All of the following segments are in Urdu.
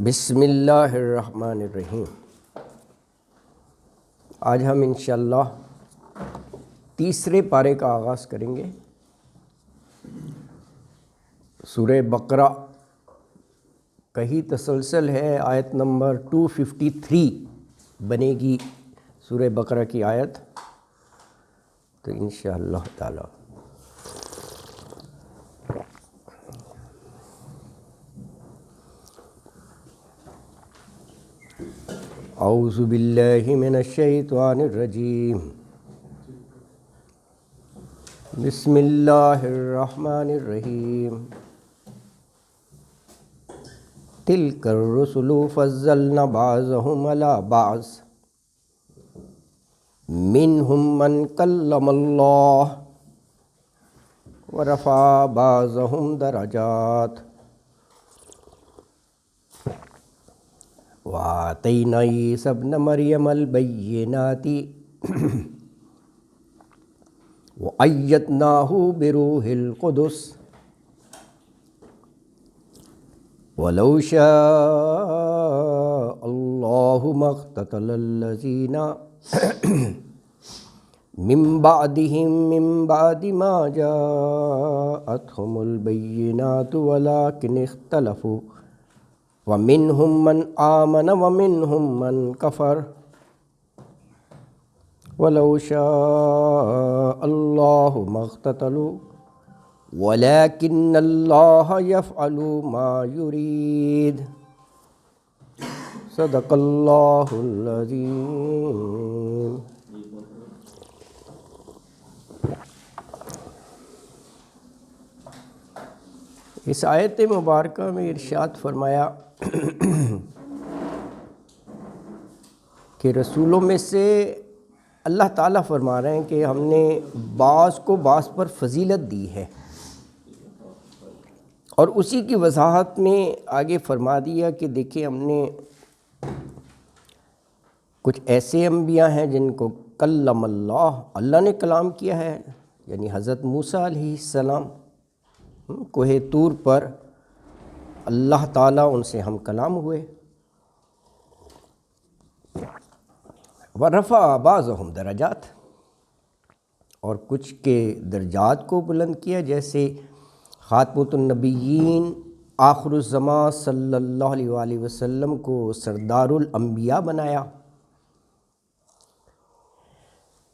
بسم اللہ الرحمن الرحیم۔ آج ہم انشاءاللہ تیسرے پارے کا آغاز کریں گے۔ سورہ بقرہ کا ہی تسلسل ہے، آیت نمبر 253 بنے گی سورہ بقرہ کی آیت، تو انشاءاللہ تعالی اعوذ باللہ من الشیطان الرجیم، بسم اللہ الرحمن الرحیم۔ تلک الرسل فضلنا بعضهم علی بعض منہم من کلم اللہ ورفع بعضهم درجات وآتینا عیسی ابن مریم البینات وأیدناہ بروح القدس ولو شاء اللہ ما اقتتل الذین من بعد ما جاءتهم البینات ولکن اختلفوا ومنہم من آمن ومنہم من کفر ولو شاء اللہ ما اقتتلوا ولکن اللہ یفعل ما یرید۔ صدق اللہ العظیم۔ اس آیت مبارکہ میں ارشاد فرمایا کہ رسولوں میں سے اللہ تعالیٰ فرما رہے ہیں کہ ہم نے بعض کو بعض پر فضیلت دی ہے، اور اسی کی وضاحت میں آگے فرما دیا کہ دیکھیں ہم نے کچھ ایسے انبیاء ہیں جن کو کلم اللہ نے کلام کیا ہے، یعنی حضرت موسیٰ علیہ السلام کوہ طور پر اللہ تعالیٰ ان سے ہم کلام ہوئے، ورفع بعضهم درجات، اور کچھ کے درجات کو بلند کیا، جیسے خاتمۃ النبیین آخر الزمان صلی اللہ علیہ وآلہ وسلم کو سردار الانبیاء بنایا۔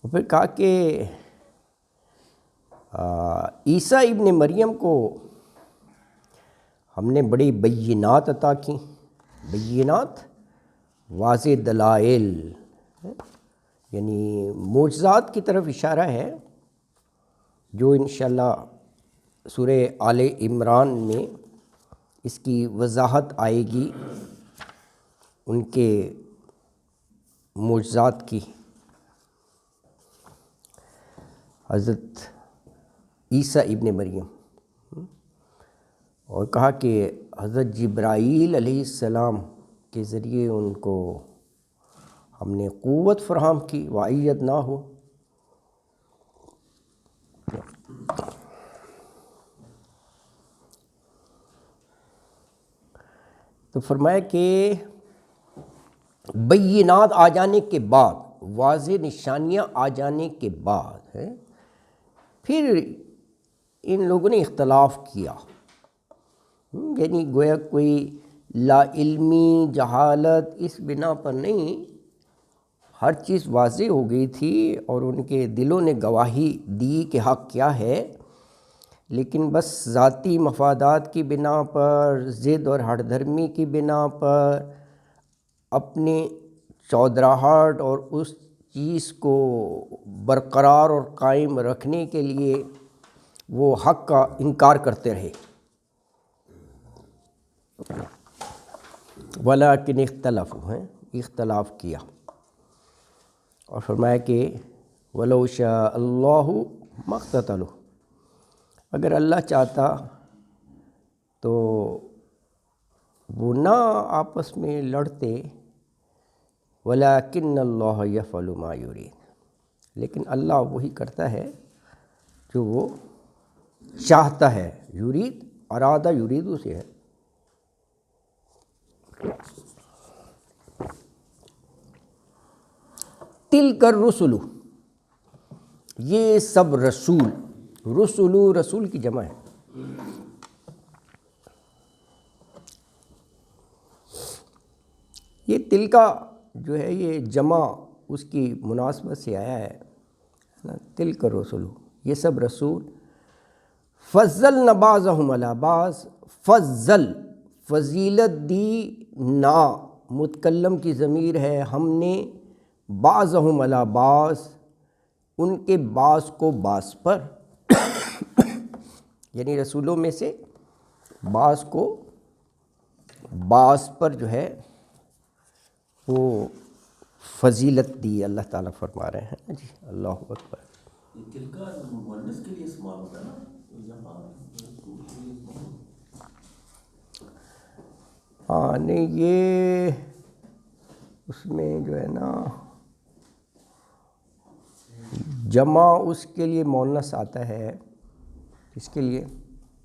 اور پھر کہا کہ عیسیٰ ابن مریم کو ہم نے بڑی بینات عطا کی، بینات واضح دلائل، یعنی معجزات کی طرف اشارہ ہے، جو انشاءاللہ سورہ آل عمران میں اس کی وضاحت آئے گی ان کے معجزات کی۔ حضرت عیسیٰ ابن مریم، اور کہا کہ حضرت جبرائیل علیہ السلام کے ذریعے ان کو ہم نے قوت فراہم کی، وَأَيَّدْنَاهُ۔ تو فرمایا کہ بینات آ جانے کے بعد، واضح نشانیاں آ جانے کے بعد پھر ان لوگوں نے اختلاف کیا، یعنی گویا کوئی لا علمی جہالت اس بنا پر نہیں، ہر چیز واضح ہو گئی تھی اور ان کے دلوں نے گواہی دی کہ حق کیا ہے، لیکن بس ذاتی مفادات کی بنا پر، ضد اور ہٹ دھرمی کی بنا پر، اپنی چودراہٹ اور اس چیز کو برقرار اور قائم رکھنے کے لیے وہ حق کا انکار کرتے رہے۔ ولیکن اختلاف کیا، اور فرمایا کہ ولو شاء اللہ ما اقتتلوا، اگر اللہ چاہتا تو وہ نہ آپس میں لڑتے، ولیکن اللہ یفعل ما یرید، لیکن اللہ وہی کرتا ہے جو وہ چاہتا ہے۔ یرید ارادہ یریدو سے ہے۔ تلک الرسل، یہ سب رسول، رسول کی جمع ہے. یہ تلکا جو ہے یہ جمع اس کی مناسبت سے آیا ہے نا، تلک الرسل، یہ سب رسول. فضلنا بعضهم علی بعض، فضیلت دی نا متکلم کی ضمیر ہے، ہم نے بعضهم علی بعض، ان کے بعض کو بعض پر، یعنی رسولوں میں سے بعض کو بعض پر جو ہے وہ فضیلت دی، اللہ تعالیٰ فرما رہے ہیں. جی اللہ اکبر. تلکا مؤنث کے لیے استعمال ہوتا ہے نا، ہاں نہیں یہ اس میں جو ہے نا جمع اس کے لیے مؤنث آتا ہے. اس کے لیے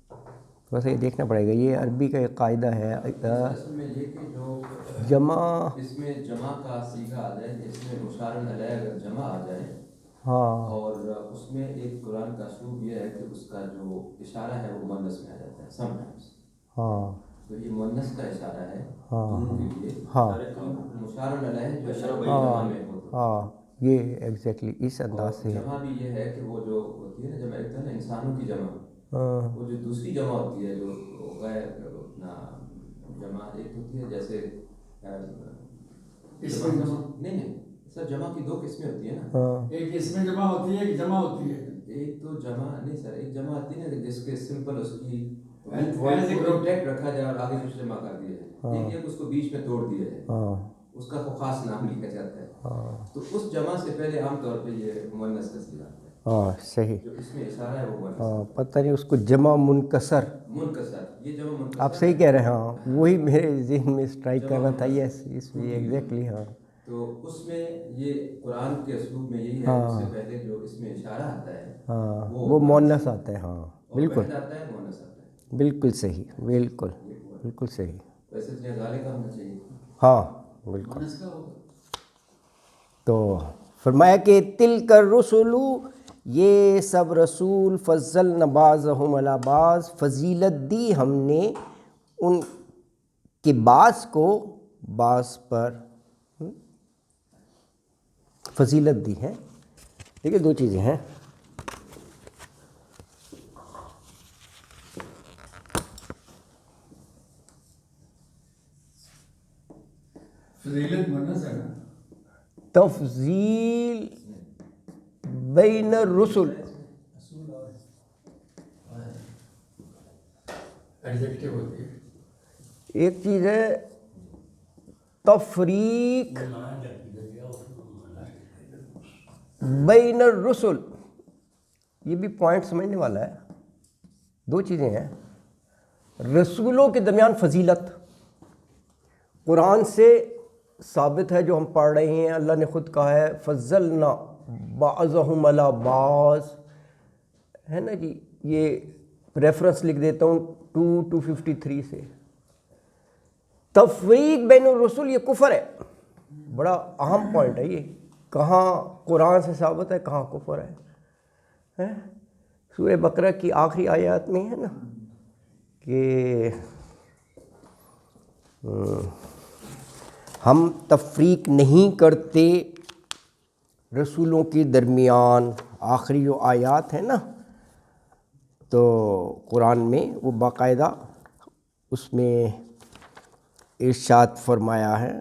تھوڑا سا یہ دیکھنا پڑے گا، یہ عربی کا ایک قاعدہ ہے. اصل میں یہ کہ جو جمع، اس میں جمع کا صیغہ آ جائے، اس میں مشار علیہ اگر جمع آ جائے، ہاں، اور اس میں ایک قرآن کا اسلوب یہ ہے کہ اس کا جو اشارہ ہے وہ مؤنث میں آ جاتا ہے سم ٹائمس. ہاں تو یہ مؤنث کا اشارہ ہے ہاں دونوں کے لیے. ہاں مشار علیہ جو ہے ہاں جمع میں ہوتا ہے. ہاں یہ ایگزیکٹلی اس انداز سے ہے. جمع بھی یہ ہے کہ وہ جو ہوتی ہے نا جمع، ایک تو نا انسانوں کی جمع، ہاں وہ جو دوسری جمع ہوتی ہے جو غیر اپنا جمع ایک ہوتی ہے جیسے نہیں سر، جمع کی دو قسمیں ہوتی ہیں نا. ایک اس میں جمع ہوتی ہے، ایک جمع ہوتی ہے. ایک تو جمع نہیں سر، ایک جمع آتی ہے نا جس کے سمپل اس کی ایک رکھا جائے اور آگے کچھ جمع کر دیا جائے، ایک اس کو بیچ میں توڑ دیا جائے، اس کا خاص نام لکھا جاتا ہے. تو اس جمع سے پہلے عام طور پہ یہ مؤنث کا صیغہ آتا ہے. ہاں صحیح. جو اس میں اشارہ ہے وہ مؤنث. ہاں پتہ نہیں اس کو جمع منکسر، یہ جمع منکسر آپ صحیح کہہ رہے ہیں. ہاں وہی میرے ذہن میں اسٹرائک کر رہا تھا. یس اس میں ایگزیکٹلی. ہاں تو اس میں یہ قرآن کے اسلوب میں یہی ہے، اس سے پہلے جو اس میں اشارہ آتا ہے ہاں وہ مؤنث آتا ہے. ہاں بالکل آتا ہے مؤنث آتا ہے. بالکل صحیح، بالکل بالکل صحیح. ویسے تو ذالک کا ہونا چاہیے. ہاں بالکل. تو فرمایا کہ تلک الرسل، یہ سب رسول، فضلنا بعضهم علی بعض، فضیلت دی ہم نے ان کے بعض کو بعض پر فضیلت دی ہے. دیکھیے دو چیزیں ہیں. فضیلت مؤنث ہے نا. تفضیل بین الرسل، ایڈجیکٹو ہوتی ہے. ایک چیز ہے تفریق بین الرسل، یہ بھی پوائنٹ سمجھنے والا ہے. دو چیزیں ہیں. رسولوں کے درمیان فضیلت قرآن سے ثابت ہے جو ہم پڑھ رہے ہیں. اللہ نے خود کہا ہے فضلنا بعضهم علی بعض، ہے نا جی. یہ ریفرنس لکھ دیتا ہوں 253 سے. تفریق بین الرسل یہ کفر ہے. بڑا اہم پوائنٹ ہے یہ. کہاں قرآن سے ثابت ہے، کہاں کفر ہے. سورہ بقرہ کی آخری آیات میں ہے نا کہ ہم تفریق نہیں کرتے رسولوں کے درمیان. آخری جو آیات ہیں نا تو قرآن میں وہ باقاعدہ اس میں ارشاد فرمایا ہے.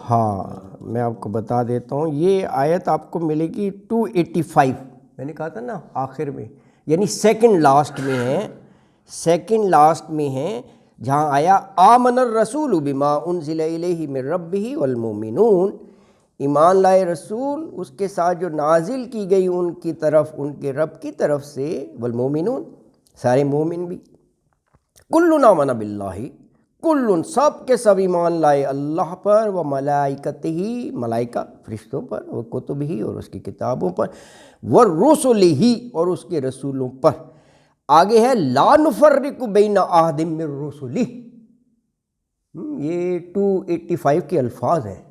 ہاں میں آپ کو بتا دیتا ہوں، یہ آیت آپ کو ملے گی 285. میں نے کہا تھا نا آخر میں، یعنی سیکنڈ لاسٹ میں ہے. سیکنڈ لاسٹ میں ہے جہاں آیا آمن الرسول بما انزل الیہ من ربہ والمؤمنون، ایمان لائے رسول اس کے ساتھ جو نازل کی گئی ان کی طرف، ان کے رب کی طرف سے، والمؤمنون سارے مومن بھی. کل آمن باللہ، کل سب کے سب ایمان لائے اللہ پر، و ملائکتہ ملائکہ فرشتوں پر، و کتبہ اور اس کی کتابوں پر، ورسلہ اور اس کے رسولوں پر. آگے ہے لا نفرق بین احد من رسلہ. یہ 285 کے الفاظ ہیں.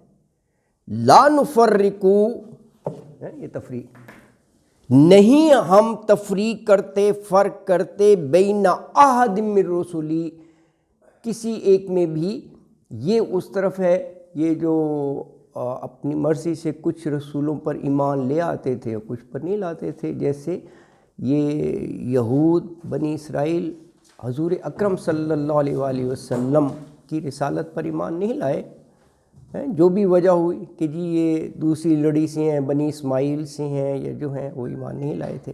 لا نفرقو، یہ تفریق، نہیں ہم تفریق کرتے، فرق کرتے، بین احد من رسلی، کسی ایک میں بھی، یہ اس طرف ہے، یہ جو اپنی مرضی سے کچھ رسولوں پر ایمان لے آتے تھے اور کچھ پر نہیں لاتے تھے، جیسے یہ یہود بنی اسرائیل حضور اکرم صلی اللہ علیہ وآلہ وسلم کی رسالت پر ایمان نہیں لائے، جو بھی وجہ ہوئی کہ جی یہ دوسری لڑی سے ہیں، بنی اسماعیل سے ہیں، یا جو ہیں وہ ایمان نہیں لائے تھے.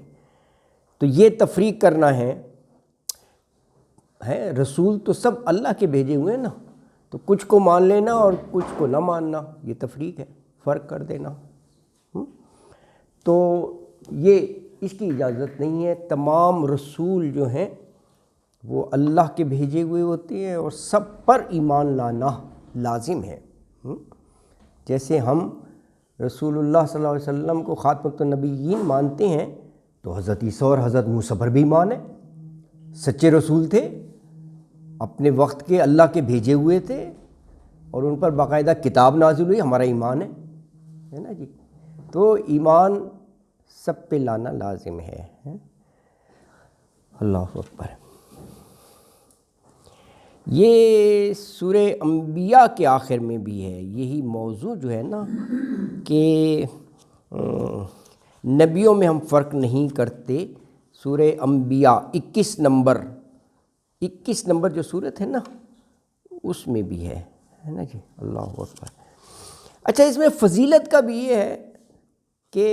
تو یہ تفریق کرنا ہے. رسول تو سب اللہ کے بھیجے ہوئے ہیں نا، تو کچھ کو مان لینا اور کچھ کو نہ ماننا، یہ تفریق ہے، فرق کر دینا. تو یہ اس کی اجازت نہیں ہے. تمام رسول جو ہیں وہ اللہ کے بھیجے ہوئے ہوتے ہیں اور سب پر ایمان لانا لازم ہے. جیسے ہم رسول اللہ صلی اللہ علیہ وسلم کو خاتمۃ النبیین مانتے ہیں، تو حضرت عیسیٰ اور حضرت موسیٰ پر بھی ایمان ہے. سچے رسول تھے، اپنے وقت کے اللہ کے بھیجے ہوئے تھے، اور ان پر باقاعدہ کتاب نازل ہوئی، ہمارا ایمان ہے نا جی. تو ایمان سب پہ لانا لازم ہے. اللہ اکبر. یہ سورہ انبیاء کے آخر میں بھی ہے یہی موضوع جو ہے نا، کہ نبیوں میں ہم فرق نہیں کرتے. سورہ انبیاء 21 نمبر جو سورت ہے نا، اس میں بھی ہے نا جی. اللہ اکبر. اچھا، اس میں فضیلت کا بھی یہ ہے کہ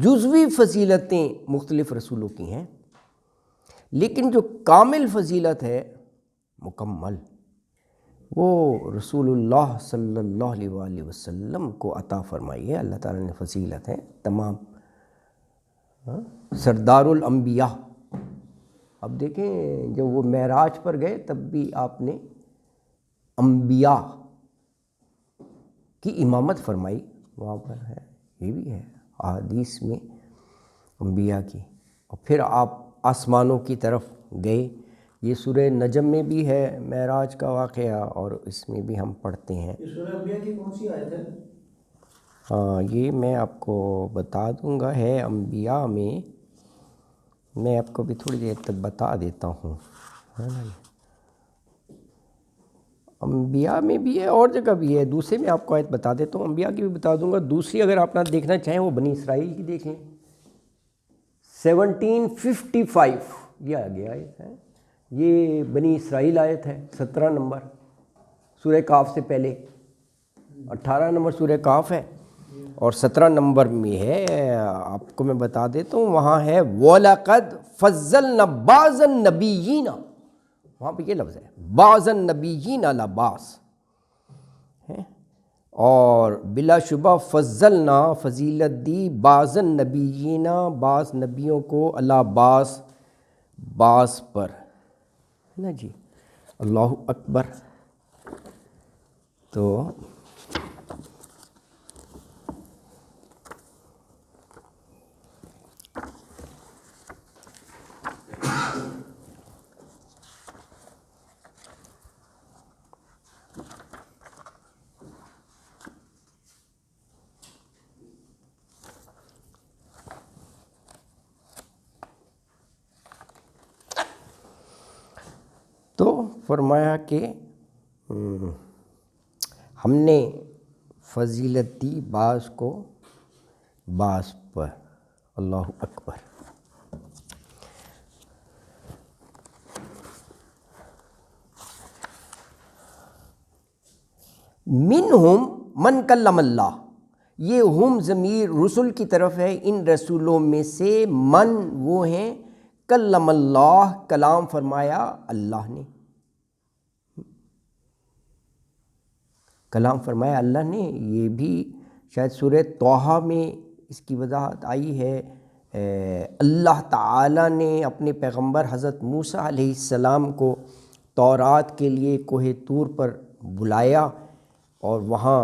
جزوی فضیلتیں مختلف رسولوں کی ہیں، لیکن جو کامل فضیلت ہے، مکمل، وہ رسول اللہ صلی اللہ علیہ وآلہ وسلم کو عطا فرمائی ہے. اللہ تعالیٰ نے فضیلت ہے تمام. سردار الانبیاء. اب دیکھیں جب وہ معراج پر گئے تب بھی آپ نے انبیاء کی امامت فرمائی، وہاں پر ہے، یہ بھی ہے احادیث میں انبیاء کی. اور پھر آپ آسمانوں کی طرف گئے. یہ سورہ نجم میں بھی ہے معراج کا واقعہ، اور اس میں بھی ہم پڑھتے ہیں. یہ سورہ انبیاء کی کون سی آیت ہے؟ ہاں، یہ میں آپ کو بتا دوں گا. ہے انبیاء میں آپ کو بھی تھوڑی دیر تک بتا دیتا ہوں. انبیاء میں بھی ہے اور جگہ بھی ہے. دوسرے میں آپ کو آیت بتا دیتا ہوں، انبیاء کی بھی بتا دوں گا. دوسری اگر آپ نہ دیکھنا چاہیں وہ بنی اسرائیل کی دیکھ لیں. 1755 یہ آگے آیت ہے، یہ بنی اسرائیل آیت ہے. 17 نمبر سورہ کاف سے پہلے. 18 نمبر سورہ کاف ہے اور 17 نمبر میں ہے. آپ کو میں بتا دیتا ہوں، وہاں ہے وَلَقَدْ فَضَّلْنَا بَعْضَ النَّبِيِّينَ. وہاں پہ یہ لفظ ہے بعض النبیین علی بعض، اور بلا شبہ فضلنا فضیلت دی بعض النبیین، بعض نبیوں کو، علی بعض پر، ہے نا جی. اللہ اکبر. تو فرمایا کہ ہم نے فضیلت دی بعض کو بعض پر. اللہ اکبر. منہم من کلم اللہ، یہ ہم ضمیر رسل کی طرف ہے. ان رسولوں میں سے من وہ ہیں کلم اللہ، کلام فرمایا اللہ نے. کلام فرمایا اللہ نے، یہ بھی شاید سورہ طٰہٰ میں اس کی وضاحت آئی ہے. اللہ تعالیٰ نے اپنے پیغمبر حضرت موسیٰ علیہ السلام کو تورات کے لیے کوہ طور پر بلایا، اور وہاں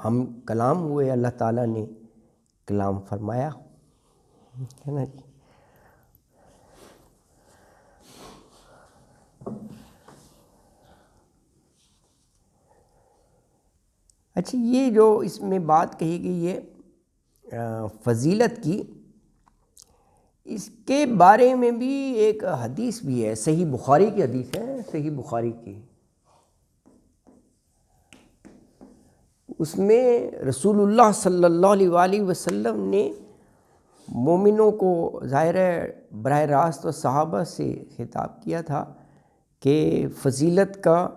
ہم کلام ہوئے، اللہ تعالیٰ نے کلام فرمایا، ہے نا جی. اچھا، یہ جو اس میں بات کہی گئی ہے فضیلت کی، اس کے بارے میں بھی ایک حدیث بھی ہے، صحیح بخاری کی حدیث ہے، صحیح بخاری کی. اس میں رسول اللہ صلی اللہ علیہ وآلہ وسلم نے مومنوں کو ظاہر ہے براہ راست و صحابہ سے خطاب کیا تھا کہ فضیلت کا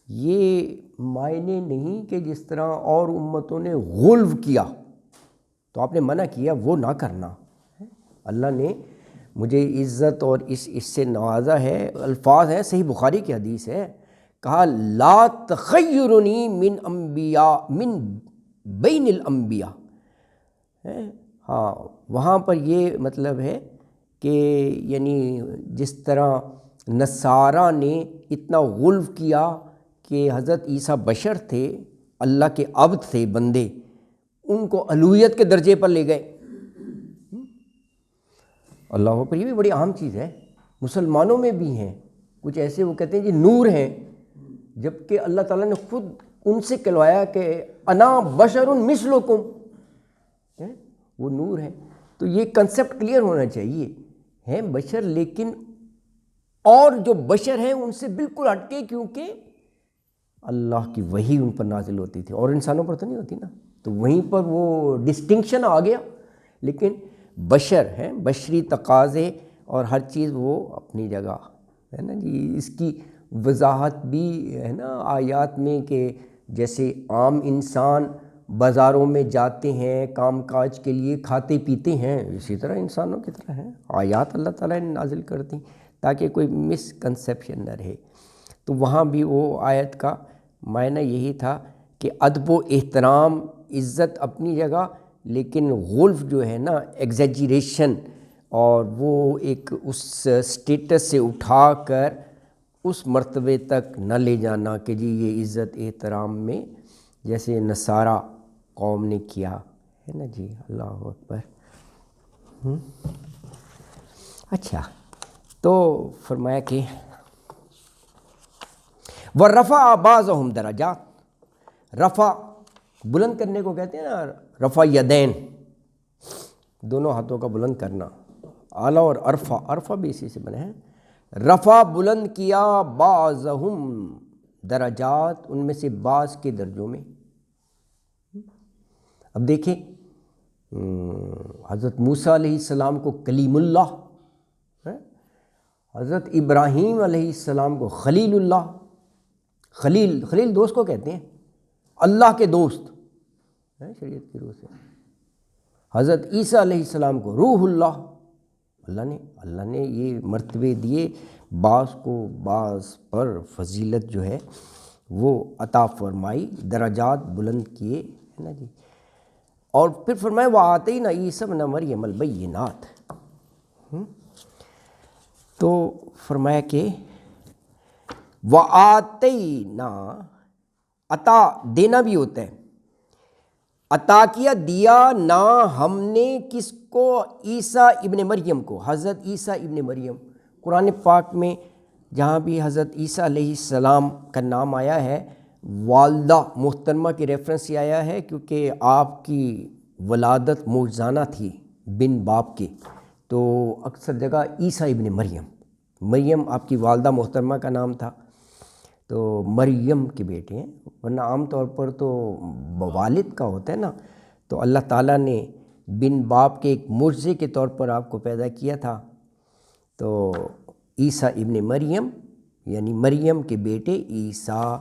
یہ معنی نہیں کہ جس طرح اور امتوں نے غلو کیا تو آپ نے منع کیا وہ نہ کرنا. اللہ نے مجھے عزت اور اس سے نوازا ہے. الفاظ ہیں، صحیح بخاری کی حدیث ہے، کہا لا تخیرنی من انبیاء من بین الانبیاء. ہاں، وہاں پر یہ مطلب ہے کہ یعنی جس طرح نصارہ نے اتنا غلو کیا کہ حضرت عیسیٰ بشر تھے، اللہ کے عبد تھے، بندے، ان کو الوہیت کے درجے پر لے گئے. اللہ پر یہ بھی بڑی عام چیز ہے. مسلمانوں میں بھی ہیں کچھ ایسے، وہ کہتے ہیں جی نور ہیں، جبکہ اللہ تعالیٰ نے خود ان سے کہلوایا کہ انا بشر مثلکم، وہ نور ہے. تو یہ کنسیپٹ کلیئر ہونا چاہیے، ہیں بشر لیکن اور جو بشر ہیں ان سے بالکل ہٹ کے، کیونکہ اللہ کی وحی ان پر نازل ہوتی تھی اور انسانوں پر تو نہیں ہوتی نا، تو وہیں پر وہ ڈسٹنکشن آ گیا. لیکن بشر ہیں، بشری تقاضے اور ہر چیز وہ اپنی جگہ ہے نا جی. اس کی وضاحت بھی ہے نا آیات میں کہ جیسے عام انسان بازاروں میں جاتے ہیں کام کاج کے لیے، کھاتے پیتے ہیں، اسی طرح انسانوں کی طرح ہیں. آیات اللہ تعالیٰ نے نازل کر دیں تاکہ کوئی مس کنسیپشن نہ رہے. تو وہاں بھی وہ آیت کا معنی یہی تھا کہ ادب و احترام، عزت اپنی جگہ، لیکن غلو جو ہے نا ایگزیجریشن، اور وہ ایک اس سٹیٹس سے اٹھا کر اس مرتبے تک نہ لے جانا کہ جی یہ عزت احترام میں جیسے نصارہ قوم نے کیا ہے نا جی. اللہ اکبر. اچھا، تو فرمایا کہ وَرَفَعَ بَعْضَهُمْ دَرَجَاتٍ، رفع بلند کرنے کو کہتے ہیں نا، رفع یدین، دونوں ہاتھوں کا بلند کرنا. اعلیٰ اور عرفہ بھی اسی سے بنے ہیں. رفع بلند کیا بعضہم درجات، ان میں سے بعض کے درجوں میں. اب دیکھیں حضرت موسیٰ علیہ السلام کو کلیم اللہ، حضرت ابراہیم علیہ السلام کو خلیل اللہ. خلیل دوست کو کہتے ہیں، اللہ کے دوست شریعت کی روح سے. حضرت عیسیٰ علیہ السلام کو روح اللہ. اللہ نے یہ مرتبے دیے، بعض کو بعض پر فضیلت جو ہے وہ عطا فرمائی، درجات بلند کیے ہے نا جی. اور پھر فرمایا وَآتَيْنَا عِیسَیٰ ابْنَ مَرْیَمَ الْبَیِّنَاتِ. تو فرمایا کہ وَآتَيْنَا، عطا دینا بھی ہوتا ہے، عطا کیا، دیا نا ہم نے کس کو؟ عیسیٰ ابن مریم کو، حضرت عیسیٰ ابن مریم. قرآن پاک میں جہاں بھی حضرت عیسیٰ علیہ السلام کا نام آیا ہے، والدہ محترمہ کی ریفرنس سے آیا ہے، کیونکہ آپ کی ولادت معجزانہ تھی بن باپ کے، تو اکثر جگہ عیسیٰ ابن مریم آپ کی والدہ محترمہ کا نام تھا، تو مریم کے بیٹے ہیں. ورنہ عام طور پر تو والد کا ہوتا ہے نا. تو اللہ تعالیٰ نے بن باپ کے ایک معجزے کے طور پر آپ کو پیدا کیا تھا. تو عیسیٰ ابن مریم یعنی مریم کے بیٹے عیسیٰ.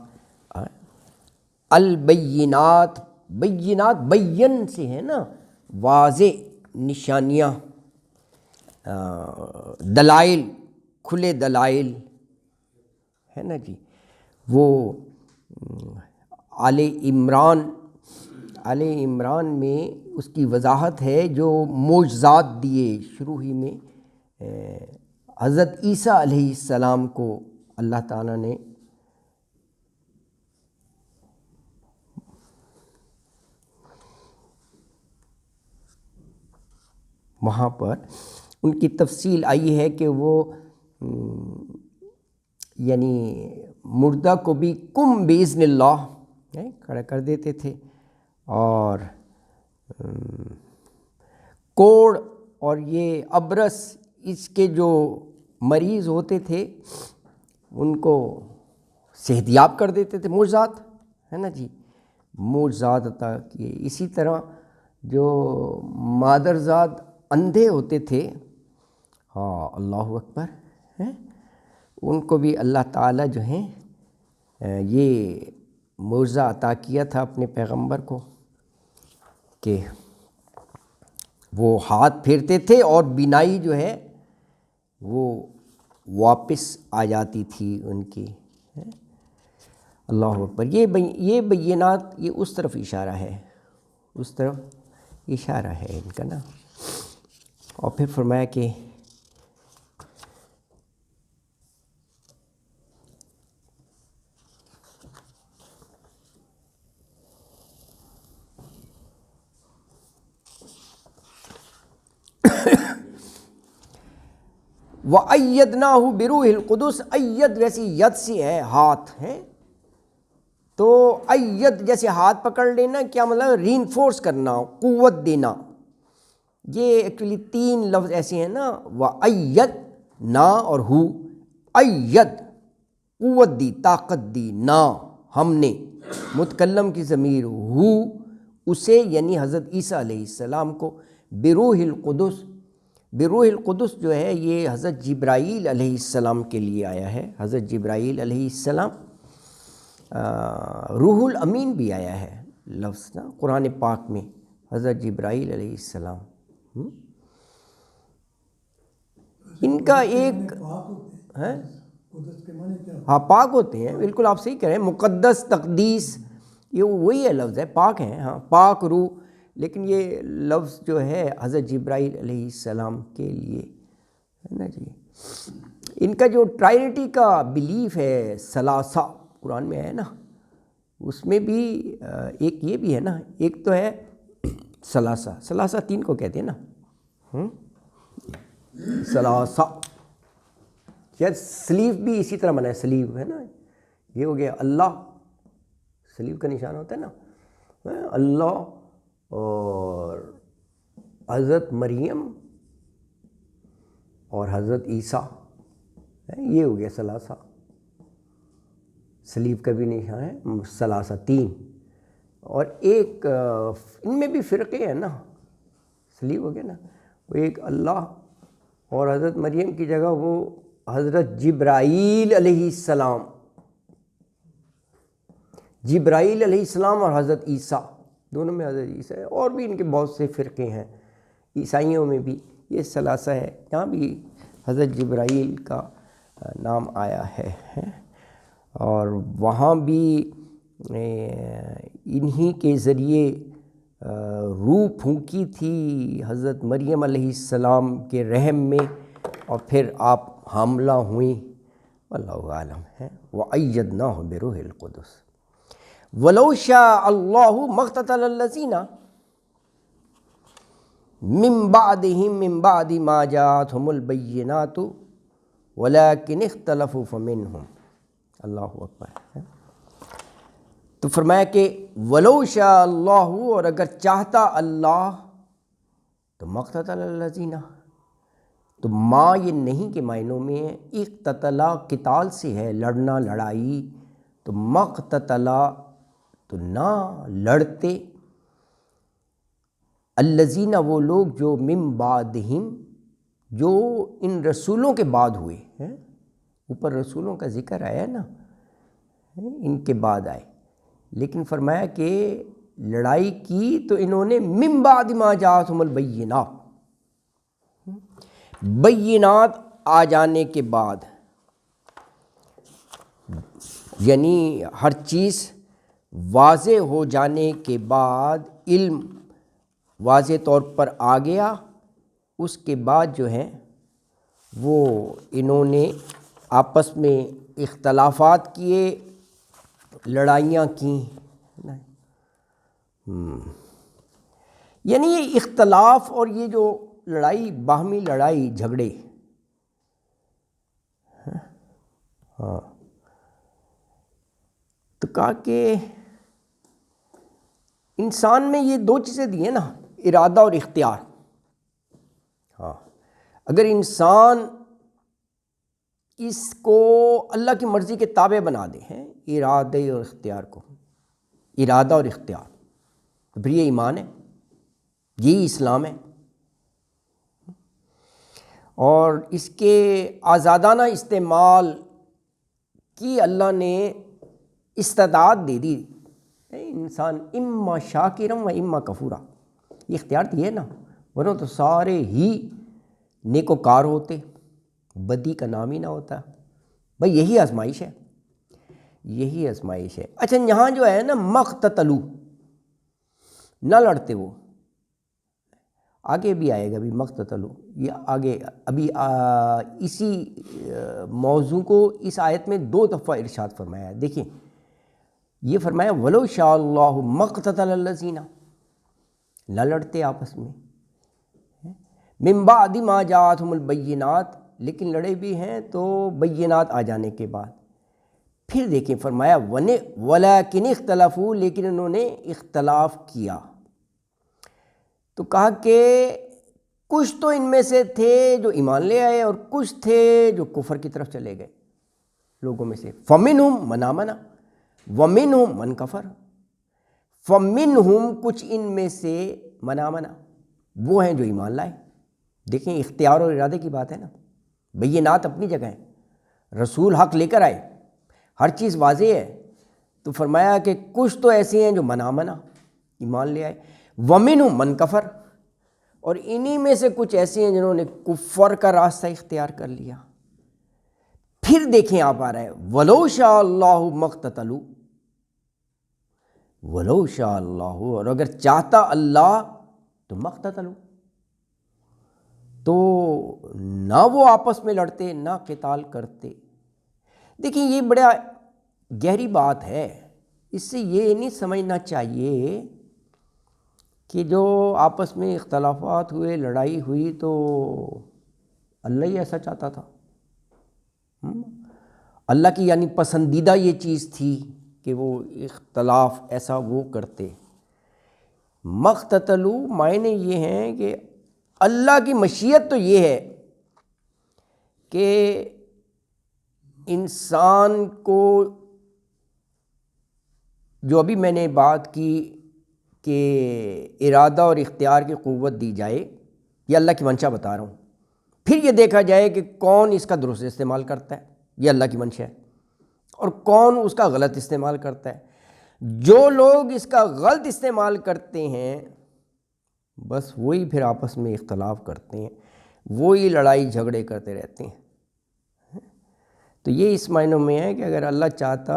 البینات، بینات بین سے ہے نا، واضح نشانیاں، دلائل، کھلے دلائل ہے نا جی. وہ آل عمران میں اس کی وضاحت ہے، جو معجزات دیے شروع ہی میں حضرت عیسیٰ علیہ السلام کو اللہ تعالیٰ نے وہاں پر ان کی تفصیل آئی ہے کہ وہ یعنی مردہ کو بھی کم باذن اللہ کھڑا کر دیتے تھے. اور کوڑ اور یہ ابرس اس کے جو مریض ہوتے تھے ان کو صحتیاب کر دیتے تھے، معجزات ہے نا جی، معجزات عطا کیے۔ اسی طرح جو مادرزاد اندھے ہوتے تھے، ہاں اللہ اکبر، ہیں ان کو بھی اللہ تعالیٰ جو ہیں یہ معجزہ عطا کیا تھا اپنے پیغمبر کو کہ وہ ہاتھ پھیرتے تھے اور بینائی جو ہے وہ واپس آ جاتی تھی ان کی۔ اللہ اکبر، یہ بینات، یہ اس طرف اشارہ ہے، اس طرف اشارہ ہے ان کا نا۔ اور پھر فرمایا کہ وَأَيَّدْنَاهُ بِرُوحِ الْقُدُسِ، اید ویسی ید سے ہے ہاتھ ہے، تو اید جیسے ہاتھ پکڑ لینا، کیا مطلب ری انفورس کرنا، قوت دینا۔ یہ ایکچولی 3 لفظ ایسے ہیں نا، وَأَيَّد نا اور ہو، اید قوت دی، طاقت دی، نا ہم نے، متکلم کی ضمیر ہو اسے یعنی حضرت عیسیٰ علیہ السلام کو، بروح القدس، بروح القدس جو ہے یہ حضرت جبرائیل علیہ السلام کے لیے آیا ہے۔ حضرت جبرائیل علیہ السلام، روح الامین بھی آیا ہے لفظ نا قرآن پاک میں، حضرت جبرائیل علیہ السلام۔ ان کا ایک ہے، ہاں پاک ہوتے ہیں، بالکل آپ صحیح کہہ رہے ہیں، مقدس، تقدیس، یہ وہی ہے لفظ ہے، پاک ہیں، ہاں پاک روح، لیکن یہ لفظ جو ہے حضرت جبرائیل علیہ السلام کے لیے ہے نا جی۔ ان کا جو ٹرائنٹی کا بلیف ہے، ثلاثہ قرآن میں ہے نا، اس میں بھی ایک یہ بھی ہے نا، ایک تو ہے ثلاثہ، ثلاثہ 3 کو کہتے ہیں نا، ثلاثہ، شاید سلیو بھی اسی طرح بنا ہے، سلیو ہے نا، یہ ہو گیا اللہ، سلیو کا نشان ہوتا ہے نا، اللہ اور حضرت مریم اور حضرت عیسیٰ، یہ ہو گیا ثلاثہ، سلیو کا بھی نشان ہے، ثلاثہ 3۔ اور ایک ان میں بھی فرقے ہیں نا، سلیو ہو گیا نا، وہ ایک اللہ اور حضرت مریم کی جگہ وہ حضرت جبرائیل علیہ السلام، جبرائیل علیہ السلام اور حضرت عیسیٰ، دونوں میں حضرت عیسیٰ ہے، اور بھی ان کے بہت سے فرقے ہیں، عیسائیوں میں بھی یہ ثلاثہ ہے، یہاں بھی حضرت جبرائیل کا نام آیا ہے، اور وہاں بھی انہی کے ذریعے روح پھونکی تھی حضرت مریم علیہ السلام کے رحم میں، اور پھر آپ حاملہ ہوئیں، واللہ عالم ہے۔ وَأَيَّدْنَاهُ بِرُوحِ الْقُدُسِ وَلَوْ شَاءَ اللَّهُ مَا اقْتَتَلَ الَّذِينَ مِن بَعْدِ مَا جَاءَتْهُمُ الْبَيِّنَاتُ وَلَكِنِ اخْتَلَفُوا فَمِنْهُمْ، اللہ اکبر۔ تو فرمایا کہ وَلَوْ شَاءَ اللَّهُ، اور اگر چاہتا اللہ تو مَا اقْتَتَلَ الَّذِينَ، تو ما یہ نہیں کے معنوں میں ہے، اقتتلا قتال سے ہے، لڑنا، لڑائی، تو مقتتلا تو نہ لڑتے، الذین وہ لوگ جو من بعدہم جو ان رسولوں کے بعد ہوئے ہیں، اوپر رسولوں کا ذکر آیا نا، ان کے بعد آئے، لیکن فرمایا کہ لڑائی کی تو انہوں نے من بعد ما جاءتہم البینات، بینات آ جانے کے بعد، یعنی ہر چیز واضح ہو جانے کے بعد، علم واضح طور پر آ گیا، اس کے بعد جو ہے وہ انہوں نے آپس میں اختلافات کیے، لڑائیاں کیں، یعنی یہ اختلاف اور یہ جو لڑائی، باہمی لڑائی جھگڑے، ہاں تو کہا کہ انسان میں یہ دو چیزیں دی ہیں نا، ارادہ اور اختیار. ہاں، اگر انسان اس کو اللہ کی مرضی کے تابع بنا دے ہیں، ارادے اور اختیار کو، ارادہ اور اختیار، تو پھر یہ ایمان ہے، یہی اسلام ہے. اور اس کے آزادانہ استعمال کی اللہ نے استعداد دے دی. انسان اما شاکرم و اما کفورا، یہ اختیار دیے نا، ورنہ تو سارے ہی نیکوکار ہوتے، بدی کا نام ہی نہ ہوتا. بھائی یہی آزمائش ہے، یہی آزمائش ہے. اچھا یہاں جو ہے نا مقتتلو، نہ لڑتے، وہ آگے بھی آئے گا. ابھی مقتتلو یہ آگے ابھی اسی موضوع کو اس آیت میں 2 دفعہ ارشاد فرمایا ہے. دیکھیں یہ فرمایا ولو شاء اللہ مقتتل الذین، نہ لڑتے آپس میں، من بعد ما جاءتہم البینات، لیکن لڑے بھی ہیں تو بینات آ جانے کے بعد. پھر دیکھیں فرمایا ولیکن اختلفوا، لیکن انہوں نے اختلاف کیا. تو کہا کہ کچھ تو ان میں سے تھے جو ایمان لے آئے اور کچھ تھے جو کفر کی طرف چلے گئے لوگوں میں سے. فمنہم من آمن ومنہم من کفر، فمنہم کچھ ان میں سے من آمن، وہ ہیں جو ایمان لائے. دیکھیں اختیار اور ارادے کی بات ہے نا. بینات اپنی جگہ ہیں، رسول حق لے کر آئے، ہر چیز واضح ہے. تو فرمایا کہ کچھ تو ایسے ہیں جو من آمن، ایمان لے آئے، ومنہم من کفر، اور انہی میں سے کچھ ایسے ہیں جنہوں نے کفر کا راستہ اختیار کر لیا. پھر دیکھیں آپ آ رہا ہے ولو شاء اللہ مقتتلوا، ولو شاء اللہ، اور اگر چاہتا اللہ تو مقتتلوا، تو نہ وہ آپس میں لڑتے، نہ قتال کرتے. دیکھیں یہ بڑا گہری بات ہے. اس سے یہ نہیں سمجھنا چاہیے کہ جو آپس میں اختلافات ہوئے، لڑائی ہوئی، تو اللہ ہی ایسا چاہتا تھا. اللہ کی یعنی پسندیدہ یہ چیز تھی کہ وہ اختلاف ایسا وہ کرتے. مقتتلوا معنی یہ ہیں کہ اللہ کی مشیت تو یہ ہے کہ انسان کو، جو ابھی میں نے بات کی کہ ارادہ اور اختیار کی قوت دی جائے، یہ اللہ کی منشا بتا رہا ہوں. پھر یہ دیکھا جائے کہ کون اس کا درست استعمال کرتا ہے، یہ اللہ کی منشا ہے، اور کون اس کا غلط استعمال کرتا ہے. جو لوگ اس کا غلط استعمال کرتے ہیں بس وہی پھر آپس میں اختلاف کرتے ہیں، وہی لڑائی جھگڑے کرتے رہتے ہیں. تو یہ اس معنوں میں ہے کہ اگر اللہ چاہتا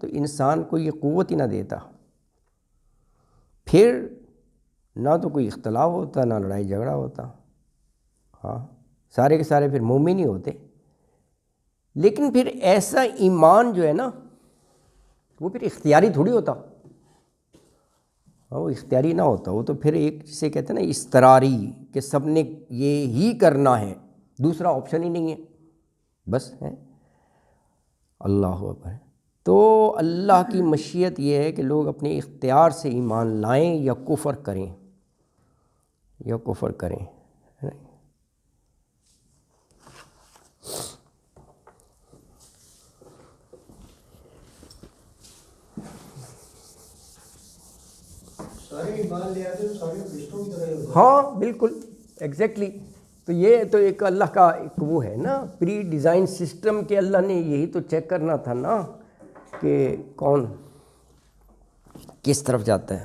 تو انسان کو یہ قوت ہی نہ دیتا، پھر نہ تو کوئی اختلاف ہوتا، نہ لڑائی جھگڑا ہوتا. ہاں سارے کے سارے پھر مومن ہی ہوتے. لیکن پھر ایسا ایمان جو ہے نا وہ پھر اختیاری تھوڑی ہوتا، وہ اختیاری نہ ہوتا، وہ تو پھر ایک جسے کہتے ہیں نا اضطراری، کہ سب نے یہ ہی کرنا ہے، دوسرا آپشن ہی نہیں ہے، بس ہے. اللہ اکبر. تو اللہ کی مشیت یہ ہے کہ لوگ اپنے اختیار سے ایمان لائیں یا کفر کریں، یا کفر کریں. سارے ایمان لے آتے تو سارے فرشتوں کی طرح ہی ہوتے. ہاں بالکل ایگزیکٹلی. تو یہ تو ایک اللہ کا ایک وہ ہے نا پری ڈیزائن سسٹم، کہ اللہ نے یہی تو چیک کرنا تھا نا کہ کون کس طرف جاتا ہے.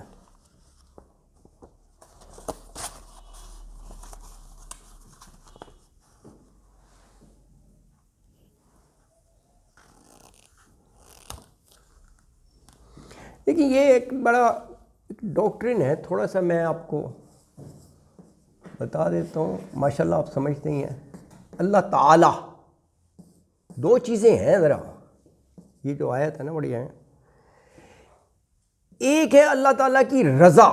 دیکھیں یہ ایک بڑا ڈاکٹرن ہے، تھوڑا سا میں آپ کو بتا دیتا ہوں، ماشاءاللہ آپ سمجھتے ہی ہیں. اللہ تعالیٰ، دو چیزیں ہیں ذرا، یہ جو آیت ہے نا بڑی ہے. ایک ہے اللہ تعالیٰ کی رضا،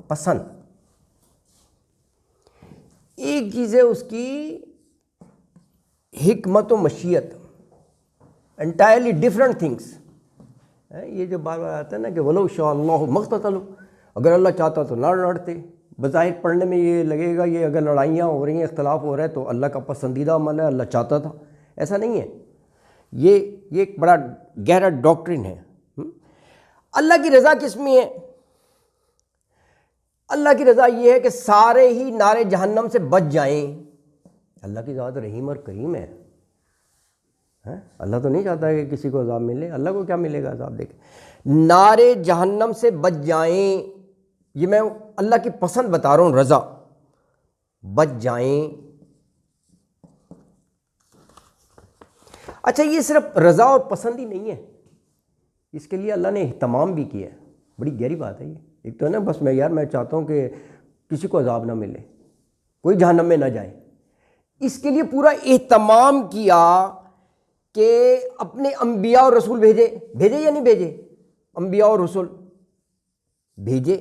پسند، ایک چیز ہے اس کی حکمت و مشیت، انٹائرلی ڈفرنٹ تھنگس. یہ جو بار بار آتا ہے نا کہ ولو شاء اللہ مقتتلوا، اگر اللہ چاہتا تو نہ لڑتے. بظاہر پڑھنے میں یہ لگے گا یہ اگر لڑائیاں ہو رہی ہیں، اختلاف ہو رہا ہے تو اللہ کا پسندیدہ عمل ہے، اللہ چاہتا تھا. ایسا نہیں ہے. یہ ایک بڑا گہرا ڈاکٹرن ہے. اللہ کی رضا کس میں ہے؟ اللہ کی رضا یہ ہے کہ سارے ہی نار جہنم سے بچ جائیں. اللہ کی ذات رحیم اور کریم ہے. اللہ تو نہیں چاہتا ہے کہ کسی کو عذاب ملے. اللہ کو کیا ملے گا عذاب دیکھ. نار جہنم سے بچ جائیں، یہ میں اللہ کی پسند بتا رہا ہوں، رضا. بچ جائیں. اچھا، یہ صرف رضا اور پسند ہی نہیں ہے، اس کے لیے اللہ نے اہتمام بھی کیا ہے. بڑی گہری بات ہے یہ. ایک تو ہے نا بس میں چاہتا ہوں کہ کسی کو عذاب نہ ملے، کوئی جہنم میں نہ جائے. اس کے لیے پورا اہتمام کیا کہ اپنے انبیاء اور رسول بھیجے یا نہیں بھیجے؟ انبیاء اور رسول بھیجے.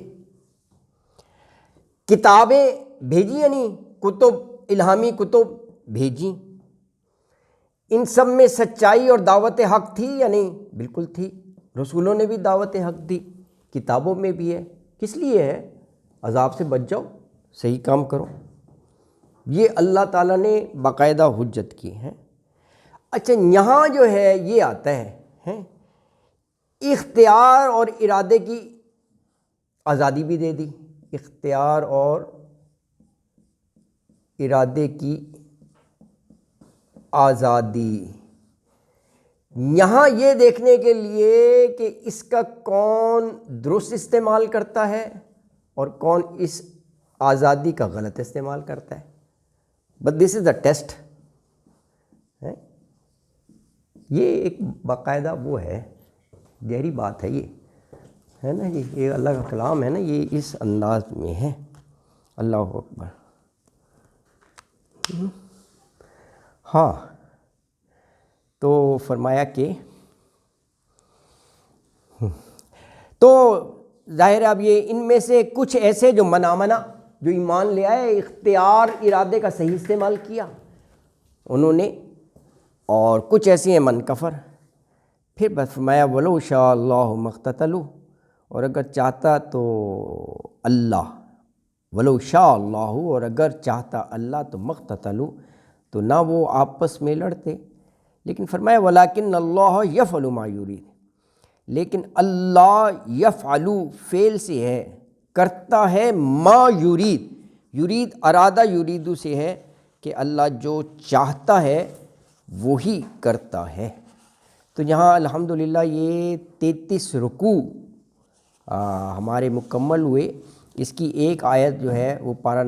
کتابیں بھیجی یا نہیں؟ کتب، الہامی کتب بھیجی. ان سب میں سچائی اور دعوت حق تھی یا نہیں؟ بالکل تھی. رسولوں نے بھی دعوت حق دی، کتابوں میں بھی ہے. کس لیے ہے؟ عذاب سے بچ جاؤ، صحیح کام کرو. یہ اللہ تعالیٰ نے باقاعدہ حجت کی ہے. اچھا، یہاں جو ہے یہ آتا ہے اختیار اور ارادے کی آزادی بھی دے دی. اختیار اور ارادے کی آزادی. یہاں یہ دیکھنے کے لیے کہ اس کا کون درست استعمال کرتا ہے اور کون اس آزادی کا غلط استعمال کرتا ہے. But this is the test. یہ ایک باقاعدہ وہ ہے، گہری بات ہے یہ، ہے نا جی. یہ اللہ کا کلام ہے نا، یہ اس انداز میں ہے. اللہ اکبر. ہاں، تو فرمایا کہ تو ظاہر اب یہ ان میں سے کچھ ایسے جو منامنا جو ایمان لے آئے، اختیار ارادے کا صحیح استعمال کیا انہوں نے، اور کچھ ایسے ہیں من کفر. پھر بس فرمایا ولو شاء اللہ مقتتلوا، اور اگر چاہتا تو اللہ، ولو شاء اللہ، اور اگر چاہتا اللہ تو مقتتلوا، تو نہ وہ آپس میں لڑتے. لیکن فرمایا ولیکن اللہ یفعل ما یرید، لیکن اللہ یفعل فعل سے ہے، کرتا ہے، ما یرید، یرید ارادہ یریدو سے ہے کہ اللہ جو چاہتا ہے وہی کرتا ہے. تو یہاں الحمدللہ یہ 33 رکوع ہمارے مکمل ہوئے. اس کی ایک آیت جو ہے وہ پارہ